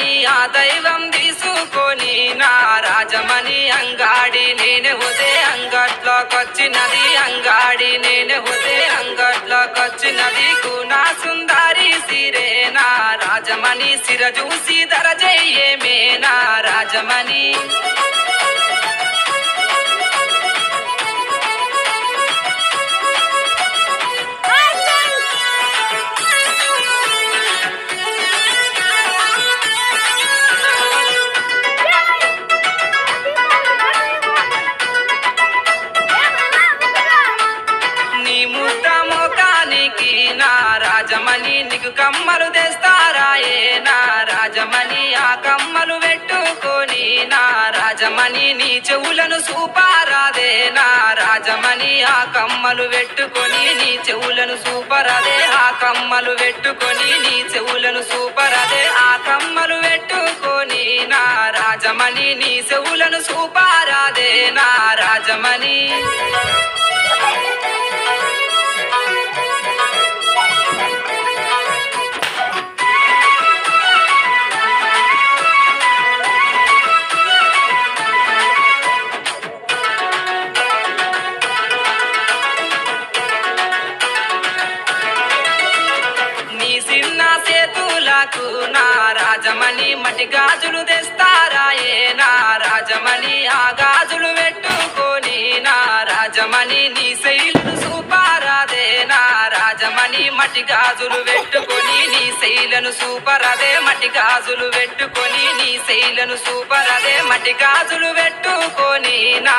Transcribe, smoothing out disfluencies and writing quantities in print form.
రాజమణి ఆ దైవం తీసుకొని నా రాజమణి అంగాడి నేను ఉదే అంగట్లోకొచ్చినది అంగాడి నేను ఉదే అంగట్లోకొచ్చినది గుణా సుందరి సిరే నా రాజమణి సిర చూసి దరజయ్యేమే నా రాజమణి రాజమణి నీకు కమ్మలు తెస్తారాయే నా రాజమణి ఆ కమ్మలు పెట్టుకొని నా రాజమణి నీ చెవులను సూపారాదే నా రాజమణి ఆ కమ్మలు పెట్టుకొని నీ చెవులను సూపరాదే ఆ కమ్మలు పెట్టుకొని నీ చెవులను సూపరాదే ఆ కమ్మలు పెట్టుకొని నా రాజమణి నీ చెవులను సూపారాదే నా రాజమణి నా రాజమణి మట్టి గాజులు తెస్తారాయే నా రాజమణి ఆ గాజులు పెట్టుకొని నా రాజమణి నీ శైలను సూపారాదే నా రాజమణి మట్టి గాజులు పెట్టుకొని నీ శైలను సూపరాదే మట్టి గాజులు పెట్టుకొని నీ శైలను సూపరాదే మట్టి గాజులు పెట్టుకొని నా